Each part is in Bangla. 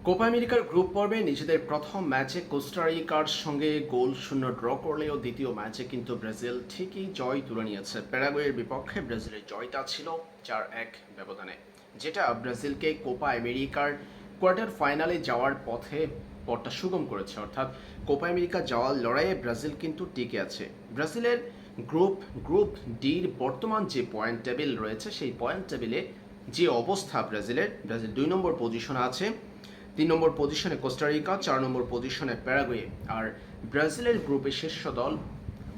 কোপা আমেরিকার গ্রুপ পর্বে নিজেদের প্রথম ম্যাচে কোস্টারিকার সঙ্গে গোল শূন্য ড্র করলেও দ্বিতীয় ম্যাচে কিন্তু ব্রাজিল ঠিকই জয় তুলে নিয়েছে। প্যারাগুয়ের বিপক্ষে ব্রাজিলের জয়টা ছিল 4-1 ব্যবধানে, যেটা ব্রাজিলকে কোপা আমেরিকার কোয়ার্টার ফাইনালে যাওয়ার পথটা সুগম করেছে। অর্থাৎ কোপা আমেরিকা যাওয়ার লড়াইয়ে ব্রাজিল কিন্তু টিকে আছে। ব্রাজিলের গ্রুপ গ্রুপ ডির বর্তমান যে পয়েন্ট টেবিল রয়েছে, সেই পয়েন্ট টেবিলে যে অবস্থা ব্রাজিল 2 নম্বর পজিশনে আছে, 3 নম্বর পজিশনে কোস্টারিকা, 4 নম্বর পজিশনে প্যারাগুয়ে। আর ব্রাজিলের গ্রুপে শীর্ষ দল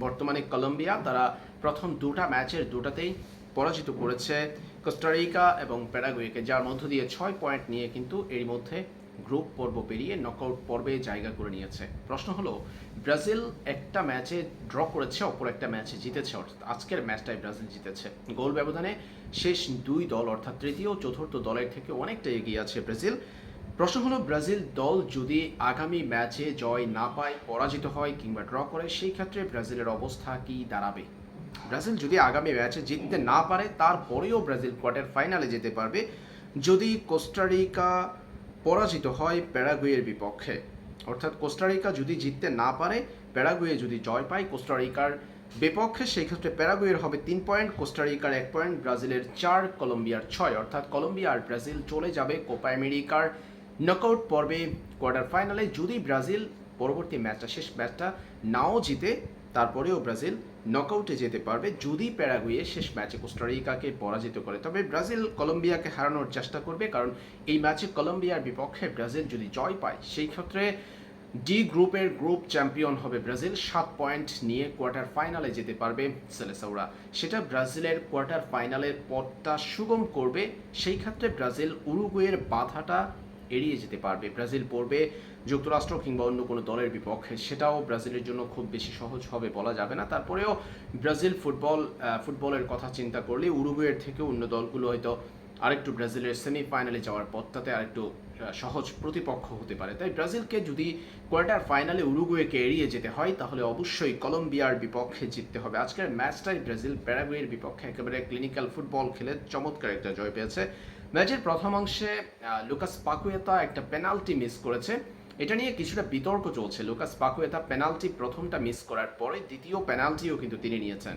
বর্তমানে কলম্বিয়া। তারা প্রথম দুটা ম্যাচের দুটাতেই পরাজিত করেছে কোস্টারিকা এবং প্যারাগুয়েকে, যার মধ্য দিয়ে 6 পয়েন্ট নিয়ে কিন্তু এর মধ্যে গ্রুপ পর্ব পেরিয়ে নকআউট পর্বে জায়গা করে নিয়েছে। প্রশ্ন হলো, ব্রাজিল একটা ম্যাচে ড্র করেছে, অপর একটা ম্যাচে জিতেছে। অর্থাৎ আজকের ম্যাচটাই ব্রাজিল জিতেছে। গোল ব্যবধানে শেষ দুই দল অর্থাৎ তৃতীয় ও চতুর্থ দলের থেকে অনেকটা এগিয়ে আছে ব্রাজিল। প্রশ্ন হলো, ব্রাজিল দল যদি আগামী ম্যাচে জয় না পায়, পরাজিত হয় কিংবা ড্র করে, সেই ক্ষেত্রে ব্রাজিলের অবস্থা কি দাঁড়াবে? ব্রাজিল যদি আগামী ম্যাচে জিততে না পারে, তারপরেও ব্রাজিল কোয়ার্টার ফাইনালে যেতে পারবে যদি কোস্টারিকা পরাজিত হয় প্যারাগুয়ের বিপক্ষে। অর্থাৎ কোস্টারিকা যদি জিততে না পারে, প্যারাগুয়ে যদি জয় পায় কোস্টারিকার বিপক্ষে, সেই ক্ষেত্রে প্যারাগুয়ের হবে 3 পয়েন্ট, কোস্টারিকার 1 পয়েন্ট, ব্রাজিলের 4, কলম্বিয়ার 6। অর্থাৎ কলম্বিয়া আর ব্রাজিল চলে যাবে কোপা আমেরিকার নকআউট পর্বে কোয়ার্টার ফাইনালে। যদি ব্রাজিল পরবর্তী ম্যাচটা, শেষ ম্যাচটা নাও জিতে, তারপরেও ব্রাজিল নকআউটে যেতে পারবে যদি প্যারাগুয়ে শেষ ম্যাচে কোস্টারিকাকে পরাজিত করে। তবে ব্রাজিল কলম্বিয়াকে হারানোর চেষ্টা করবে, কারণ এই ম্যাচে কলম্বিয়ার বিপক্ষে ব্রাজিল যদি জয় পায়, সেই ক্ষেত্রে ডি গ্রুপের গ্রুপ চ্যাম্পিয়ন হবে ব্রাজিল। 7 পয়েন্ট নিয়ে কোয়ার্টার ফাইনালে যেতে পারবে সেলেসাওরা। সেটা ব্রাজিলের কোয়ার্টার ফাইনালের পথটা সুগম করবে। সেই ক্ষেত্রে ব্রাজিল উরুগুয়ের বাধাটা এড়িয়ে যেতে পারবে। ব্রাজিল পড়বে যুক্তরাষ্ট্র কিংবা অন্য কোনো দলের বিপক্ষে, সেটাও ব্রাজিলের জন্য খুব বেশি সহজ হবে বলা যাবে না। তারপরেও ব্রাজিল ফুটবলের কথা চিন্তা করলে উরুগুয়ের থেকে অন্য দলগুলো হয়তো আরেকটু ব্রাজিলের সেমিফাইনালে যাওয়ার পথটাতে আরেকটু সহজ প্রতিপক্ষ হতে পারে। তাই ব্রাজিলকে যদি কোয়ার্টার ফাইনালে উরুগুয়েকে এড়িয়ে যেতে হয়, তাহলে অবশ্যই কলম্বিয়ার বিপক্ষে জিততে হবে। আজকের ম্যাচটাই ব্রাজিল প্যারাগুয়ের বিপক্ষে একেবারে ক্লিনিক্যাল ফুটবল খেলে চমৎকার একটা জয় পেয়েছে। ম্যাচের প্রথম অংশে লুকাস পাকুয়েতা একটা পেনাল্টি মিস করেছে। এটা নিয়ে কিছুটা বিতর্ক চলছে। লুকাস পাকুয়েতা পেনাল্টি প্রথমটা মিস করার পরে দ্বিতীয় পেনাল্টিও কিন্তু তিনি নিয়েছেন।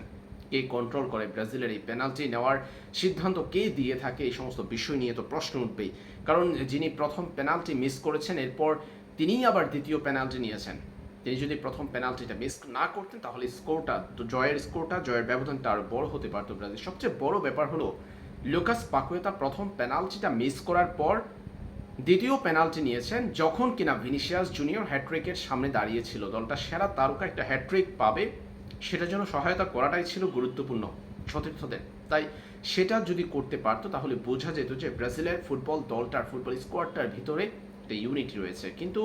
কে কন্ট্রোল করে ব্রাজিলের এই পেনাল্টি নেওয়ার সিদ্ধান্ত, কে দিয়ে থাকে, এই সমস্ত বিষয় নিয়ে তো প্রশ্ন উঠবেই। কারণ যিনি প্রথম পেনাল্টি মিস করেছেন, এরপর তিনিই আবার দ্বিতীয় পেনাল্টি নিয়েছেন। তিনি যদি প্রথম পেনাল্টিটা মিস না করতেন, তাহলে জয়ের ব্যবধানটা আরও বড় হতে পারত ব্রাজিল। সবচেয়ে বড় ব্যাপার হলো, লুকাস পাকুয়েতা প্রথম পেনাল্টিটা মিস করার পর দ্বিতীয় পেনাল্টি নিয়েছেন, যখন কিনা ভিনিসিয়াস জুনিয়র হ্যাট্রিকের সামনে দাঁড়িয়েছিল। দলটা সেরা তারকা একটা হ্যাট্রিক পাবে, সেটার জন্য সহায়তা করাটাই ছিল গুরুত্বপূর্ণ সতীর্থদের। তাই সেটা যদি করতে পারতো, তাহলে বোঝা যেত যে ব্রাজিলের ফুটবল দলটার, ফুটবল স্কোয়াডটার ভিতরে একটা ইউনিটি রয়েছে। কিন্তু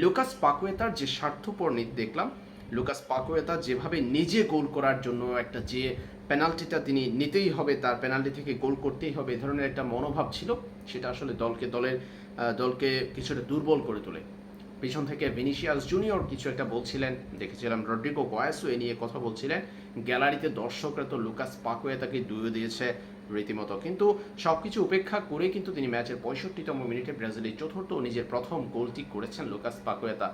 লুকাস পাকুয়েতার যে স্বার্থপর দেখলাম, লুকাস পাকুয়েতা যেভাবে নিজে গোল করার জন্য একটা যে পেনাল্টিটা তিনি নিতেই হবে, তার পেনাল্টি থেকে গোল করতেই হবে, এ ধরনের একটা মনোভাব ছিল, সেটা আসলে দলকে কিছুটা দুর্বল করে তোলে। পিছন থেকে ভিনিসিয়াস জুনিয়র কিছু একটা বলছিলেন, দেখেছিলাম রড্রিগো গোয়েসও এ নিয়ে কথা বলছিলেন। গ্যালারিতে দর্শকরা তো লুকাস পাকুয়েতাকে দুইয়ে দিয়েছে রীতিমতো। কিন্তু সবকিছু উপেক্ষা করে কিন্তু তিনি ম্যাচের 65তম মিনিটে ব্রাজিলের চতুর্থ ও নিজের প্রথম গোলটি করেছেন লুকাস পাকুয়েতা।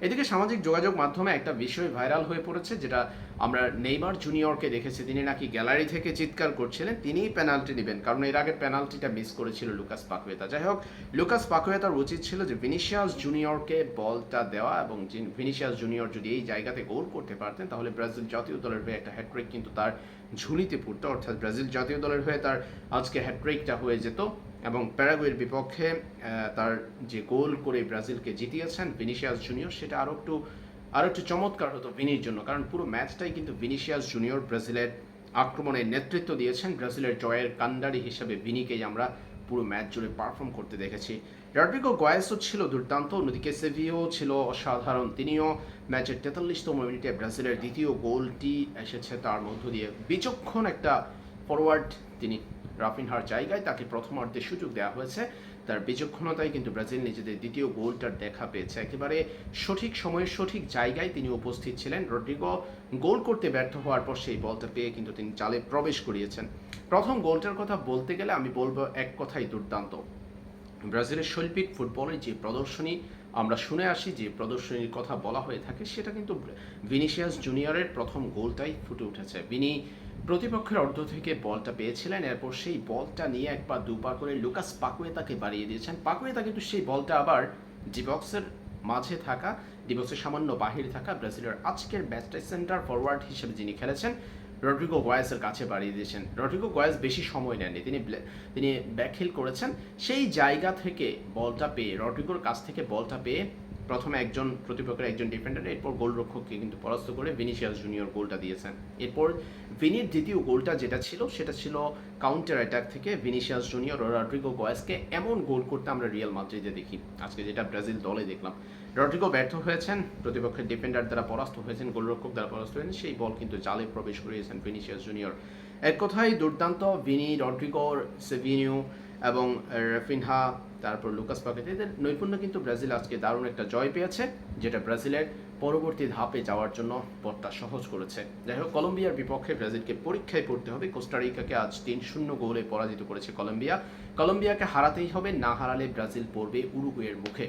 এদিকে সামাজিক যোগাযোগ মাধ্যমে একটা বিষয় ভাইরাল হয়ে পড়েছে, যেটা আমরা নেইমার জুনিয়রকে দেখেছি। তিনি নাকি গ্যালারি থেকে চিৎকার করছিলেন তিনিই পেনাল্টি নেবেন, কারণ এর আগের পেনাল্টিটা মিস করেছিল লুকাস পাকুয়েতা। যাই হোক, লুকাস পাকুয়েতার উচিত ছিল যে ভিনিসিয়াস জুনিয়রকে বলটা দেওয়া, এবং ভিনিসিয়াস জুনিয়র যদি এই জায়গাতে গোল করতে পারতেন, তাহলে ব্রাজিল জাতীয় দলের হয়ে একটা হ্যাট্রিক কিন্তু তার ঝুলিতে পড়তো। অর্থাৎ ব্রাজিল জাতীয় দলের হয়ে তার আজকে হ্যাট্রিকটা হয়ে যেত, এবং প্যারাগুয়ের বিপক্ষে তার যে গোল করে ব্রাজিলকে জিতিয়েছেন ভিনিসিয়াস জুনিয়র, সেটা আরও একটু চমৎকার হতো ভিনির জন্য। কারণ পুরো ম্যাচটাই কিন্তু ভিনিসিয়াস জুনিয়র ব্রাজিলের আক্রমণের নেতৃত্ব দিয়েছেন। ব্রাজিলের জয়ের কান্ডারি হিসেবে ভিনিকেই আমরা পুরো ম্যাচ জুড়ে পারফর্ম করতে দেখেছি। রড্রিগো গোয়েসও ছিল দুর্দান্ত, অন্যদিকে সেভিও ছিল অসাধারণ। তিনিও ম্যাচের 43তম মিনিটে ব্রাজিলের দ্বিতীয় গোলটি এসেছে তার মধ্য দিয়ে। বিচক্ষণ একটা ফরওয়ার্ড তিনি, রাফিনহার জায়গায় তাকে প্রথমার্ধে সুযোগ দেওয়া হয়েছে। তার বিচক্ষণতায় কিন্তু ব্রাজিল নিজেদের দ্বিতীয় গোলটার দেখা পেয়েছে। একেবারে সঠিক সময়ে সঠিক জায়গায় তিনি উপস্থিত ছিলেন। রড্রিগো গোল করতে ব্যর্থ হওয়ার পর সেই বলটা পেয়ে কিন্তু তিনি জালে প্রবেশ করিয়েছেন। প্রথম গোলটার কথা বলতে গেলে আমি বলবো এক কথাই দুর্দান্ত। ব্রাজিলের শৈল্পিক ফুটবলের যে প্রদর্শনী আমরা শুনে আসি, যে প্রদর্শনীর কথা বলা হয়ে থাকে, সেটা কিন্তু ভিনিসিয়াস জুনিয়রের প্রথম গোলটাই ফুটে উঠেছে। ভিনি প্রতিপক্ষের অর্ধ থেকে বলটা পেয়েছিলেন, এরপর সেই বলটা নিয়ে একবার দুবার করে লুকাস পাকুয়েতাকে বাড়িয়ে দিয়েছেন। পাকুয়েতা কিন্তু সেই বলটা আবার ডিবক্সের মাঝে থাকা, ডিবক্সের সামান্য বাহিরে থাকা ব্রাজিলের আজকের ম্যাচটা সেন্টার ফরওয়ার্ড হিসেবে যিনি খেলেছেন রড্রিগো গোয়েসের কাছে বাড়িয়ে দিয়েছেন। রড্রিগো গোয়েস বেশি সময় নেননি, তিনি ব্যাকহিল করেছেন। সেই জায়গা থেকে বলটা পেয়ে, রড্রিগোর কাছ থেকে বলটা পেয়ে প্রথমে একজন প্রতিপক্ষের একজন ডিফেন্ডার, এরপর গোলরক্ষককে কিন্তু পরাস্ত করে ভিনিসিয়াস জুনিয়র গোলটা দিয়েছেন। এরপর ভিনির দ্বিতীয় গোলটা যেটা ছিল, সেটা ছিল কাউন্টার অ্যাটাক থেকে ভিনিসিয়াস জুনিয়র ও রড্রিগো গোয়েসকে এমন গোল করতে আমরা রিয়াল মাদ্রিদে দেখি, আজকে যেটা ব্রাজিল দলে দেখলাম। রড্রিগো ব্যর্থ হয়েছেন, প্রতিপক্ষের ডিফেন্ডার দ্বারা পরাস্ত হয়েছেন, গোলরক্ষক দ্বারা পরাস্ত হয়েছেন, সেই বল কিন্তু জালে প্রবেশ করিয়েছেন ভিনিসিয়াস জুনিয়র। এক কথায় দুর্দান্ত ভিনি, রড্রিগো, সেভিনিও এবং রাফিনহা, তারপর লুকাস পাকেতা, এদের নৈপুণ্য কিন্তু ব্রাজিল আজকে দারুণ একটা জয় পেয়েছে, যেটা ব্রাজিলের পরবর্তী ধাপে যাওয়ার জন্য পথটা সহজ করেছে। যাই হোক, কলম্বিয়ার বিপক্ষে ব্রাজিলকে পরীক্ষায় পড়তে হবে। কোস্টারিকাকে আজ 3-0 গোলে পরাজিত করেছে কলম্বিয়া। কলম্বিয়াকে হারাতেই হবে, না হারালে ব্রাজিল পড়বে উরুগুয়ের মুখে।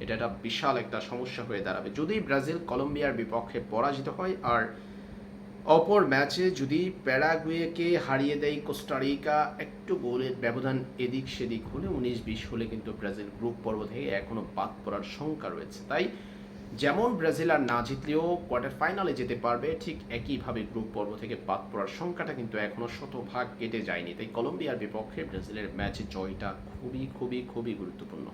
এটা একটা বিশাল একটা সমস্যা হয়ে দাঁড়াবে যদি ব্রাজিল কলম্বিয়ার বিপক্ষে পরাজিত হয়। আর অপর ম্যাচে যদি প্যারাগুয়েকে হারিয়ে দেয় কোস্টারিকা, একটু গোলের ব্যবধান এদিক সেদিক হলে, 19-20 হলে কিন্তু ব্রাজিল গ্রুপ পর্ব থেকে এখনও বাদ পড়ার শঙ্কা রয়েছে। তাই যেমন ব্রাজিল আর না জিতলেও কোয়ার্টার ফাইনালে যেতে পারবে, ঠিক একইভাবে গ্রুপ পর্ব থেকে বাদ পড়ার সংখ্যাটা কিন্তু এখনও শতভাগ কেটে যায়নি। তাই কলম্বিয়ার বিপক্ষে ব্রাজিলের ম্যাচে জয়টা খুবই খুবই খুবই গুরুত্বপূর্ণ।